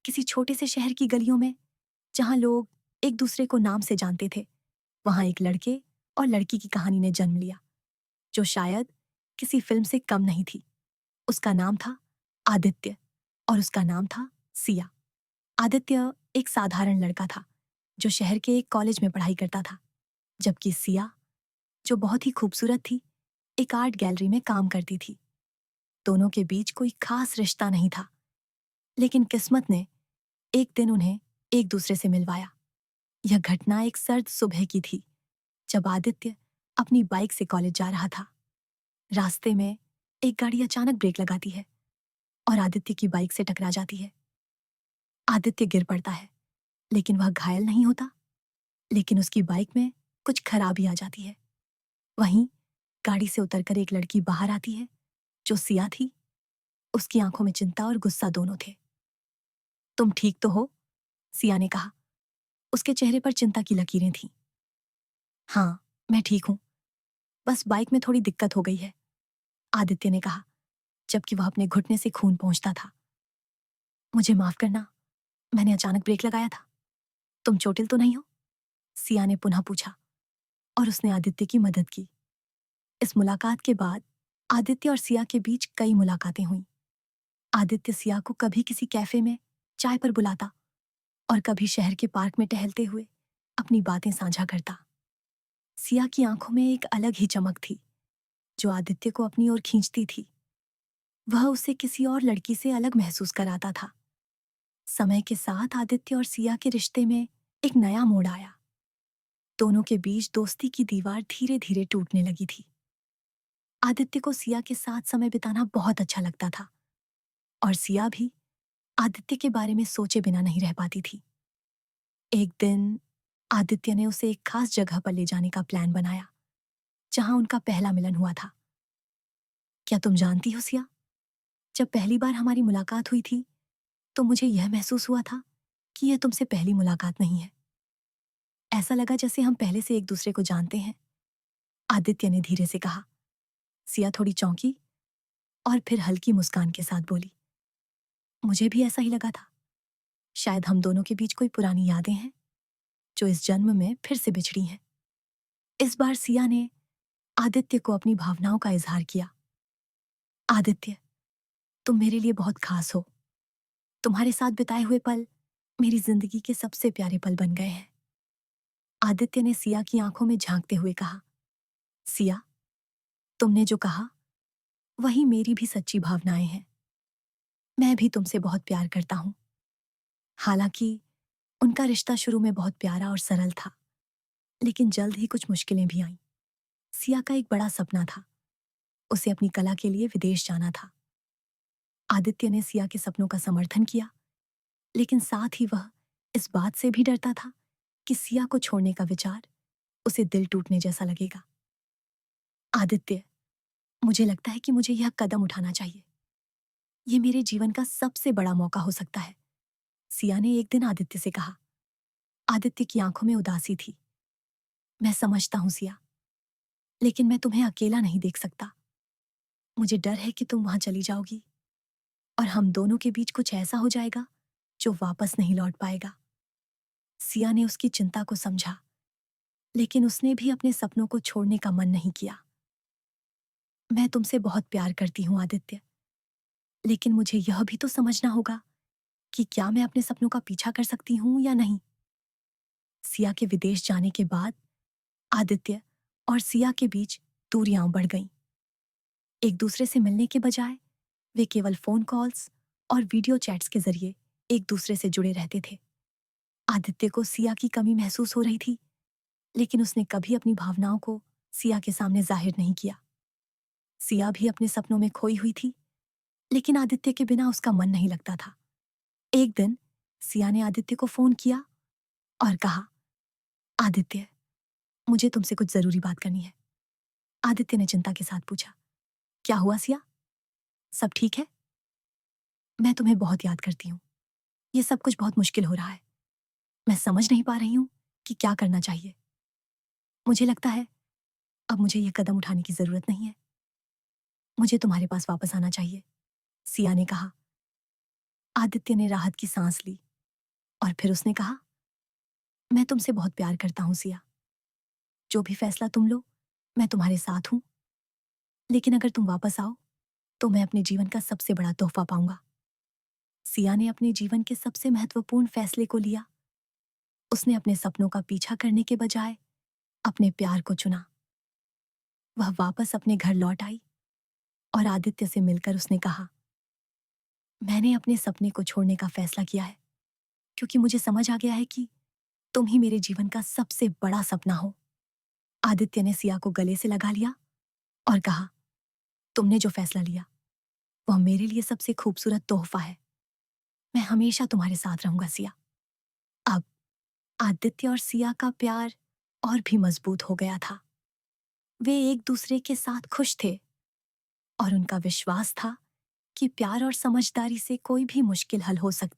किसी छोटे से शहर की गलियों में, जहां लोग एक दूसरे को नाम से जानते थे, वहां एक लड़के और लड़की की कहानी ने जन्म लिया, जो शायद किसी फिल्म से कम नहीं थी। उसका नाम था आदित्य और उसका नाम था सिया। आदित्य एक साधारण लड़का था जो शहर के एक कॉलेज में पढ़ाई करता था, जबकि सिया, जो बहुत ही खूबसूरत थी, एक आर्ट गैलरी में काम करती थी। दोनों के बीच कोई खास रिश्ता नहीं था, लेकिन किस्मत ने एक दिन उन्हें एक दूसरे से मिलवाया। यह घटना एक सर्द सुबह की थी, जब आदित्य अपनी बाइक से कॉलेज जा रहा था। रास्ते में एक गाड़ी अचानक ब्रेक लगाती है और आदित्य की बाइक से टकरा जाती है। आदित्य गिर पड़ता है, लेकिन वह घायल नहीं होता। लेकिन उसकी बाइक में कुछ खराबी आ जाती है। वहीं गाड़ी से उतरकर एक लड़की बाहर आती है, जो सिया थी। उसकी आंखों में चिंता और गुस्सा दोनों थे। तुम ठीक तो हो? सिया ने कहा। उसके चेहरे पर चिंता की लकीरें थीं। हाँ, मैं ठीक हूं, बस बाइक में थोड़ी दिक्कत हो गई है, आदित्य ने कहा, जबकि वह अपने घुटने से खून पहुंचता था। मुझे माफ करना, मैंने अचानक ब्रेक लगाया था। तुम चोटिल तो नहीं हो? सिया ने पुनः पूछा, और उसने आदित्य की मदद की। इस मुलाकात के बाद आदित्य और सिया के बीच कई मुलाकातें हुईं। आदित्य सिया को कभी किसी कैफे में चाय पर बुलाता और कभी शहर के पार्क में टहलते हुए अपनी बातें साझा करता। सिया की आंखों में एक अलग ही चमक थी, जो आदित्य को अपनी ओर खींचती थी। वह उसे किसी और लड़की से अलग महसूस कराता था। समय के साथ आदित्य और सिया के रिश्ते में एक नया मोड़ आया। दोनों के बीच दोस्ती की दीवार धीरे धीरे टूटने लगी थी। आदित्य को सिया के साथ समय बिताना बहुत अच्छा लगता था, और सिया भी आदित्य के बारे में सोचे बिना नहीं रह पाती थी। एक दिन आदित्य ने उसे एक खास जगह पर ले जाने का प्लान बनाया, जहां उनका पहला मिलन हुआ था। क्या तुम जानती हो सिया, जब पहली बार हमारी मुलाकात हुई थी, तो मुझे यह महसूस हुआ था कि यह तुमसे पहली मुलाकात नहीं है। ऐसा लगा जैसे हम पहले से एक दूसरे को जानते हैं, आदित्य ने धीरे से कहा। सिया थोड़ी चौंकी और फिर हल्की मुस्कान के साथ बोली, मुझे भी ऐसा ही लगा था। शायद हम दोनों के बीच कोई पुरानी यादें हैं, जो इस जन्म में फिर से बिछड़ी हैं। इस बार सिया ने आदित्य को अपनी भावनाओं का इजहार किया। आदित्य, तुम मेरे लिए बहुत खास हो। तुम्हारे साथ बिताए हुए पल मेरी जिंदगी के सबसे प्यारे पल बन गए हैं। आदित्य ने सिया की आंखों में झांकते हुए कहा। सिया, तुमने जो कहा, वही मेरी भी सच्ची भावनाएं हैं। मैं भी तुमसे बहुत प्यार करता हूं। हालांकि उनका रिश्ता शुरू में बहुत प्यारा और सरल था, लेकिन जल्द ही कुछ मुश्किलें भी आईं। सिया का एक बड़ा सपना था, उसे अपनी कला के लिए विदेश जाना था। आदित्य ने सिया के सपनों का समर्थन किया, लेकिन साथ ही वह इस बात से भी डरता था कि सिया को छोड़ने का विचार उसे दिल टूटने जैसा लगेगा। आदित्य, मुझे लगता है कि मुझे यह कदम उठाना चाहिए। ये मेरे जीवन का सबसे बड़ा मौका हो सकता है, सिया ने एक दिन आदित्य से कहा। आदित्य की आंखों में उदासी थी। मैं समझता हूं सिया, लेकिन मैं तुम्हें अकेला नहीं देख सकता। मुझे डर है कि तुम वहां चली जाओगी और हम दोनों के बीच कुछ ऐसा हो जाएगा जो वापस नहीं लौट पाएगा। सिया ने उसकी चिंता को समझा, लेकिन उसने भी अपने सपनों को छोड़ने का मन नहीं किया। मैं तुमसे बहुत प्यार करती हूँ आदित्य, लेकिन मुझे यह भी तो समझना होगा कि क्या मैं अपने सपनों का पीछा कर सकती हूँ या नहीं। सिया के विदेश जाने के बाद आदित्य और सिया के बीच दूरियां बढ़ गईं। एक दूसरे से मिलने के बजाय वे केवल फोन कॉल्स और वीडियो चैट्स के जरिए एक दूसरे से जुड़े रहते थे। आदित्य को सिया की कमी महसूस हो रही थी, लेकिन उसने कभी अपनी भावनाओं को सिया के सामने जाहिर नहीं किया। सिया भी अपने सपनों में खोई हुई थी, लेकिन आदित्य के बिना उसका मन नहीं लगता था। एक दिन सिया ने आदित्य को फोन किया और कहा, आदित्य, मुझे तुमसे कुछ जरूरी बात करनी है। आदित्य ने चिंता के साथ पूछा, क्या हुआ सिया? सब ठीक है? मैं तुम्हें बहुत याद करती हूँ। ये सब कुछ बहुत मुश्किल हो रहा है। मैं समझ नहीं पा रही हूँ कि क्या करना चाहिए। मुझे लगता है अब मुझे ये कदम उठाने की जरूरत नहीं है। मुझे तुम्हारे पास वापस आना चाहिए, सिया ने कहा। आदित्य ने राहत की सांस ली और फिर उसने कहा, मैं तुमसे बहुत प्यार करता हूं सिया। जो भी फैसला तुम लो, मैं तुम्हारे साथ हूं। लेकिन अगर तुम वापस आओ तो मैं अपने जीवन का सबसे बड़ा तोहफा पाऊंगा। सिया ने अपने जीवन के सबसे महत्वपूर्ण फैसले को लिया। उसने अपने सपनों का पीछा करने के बजाय अपने प्यार को चुना। वह वापस अपने घर लौट आई और आदित्य से मिलकर उसने कहा, मैंने अपने सपने को छोड़ने का फैसला किया है क्योंकि मुझे समझ आ गया है कि तुम ही मेरे जीवन का सबसे बड़ा सपना हो। आदित्य ने सिया को गले से लगा लिया और कहा, तुमने जो फैसला लिया वह मेरे लिए सबसे खूबसूरत तोहफा है। मैं हमेशा तुम्हारे साथ रहूंगा सिया। अब आदित्य और सिया का प्यार और भी मजबूत हो गया था। वे एक दूसरे के साथ खुश थे और उनका विश्वास था कि प्यार और समझदारी से कोई भी मुश्किल हल हो सकती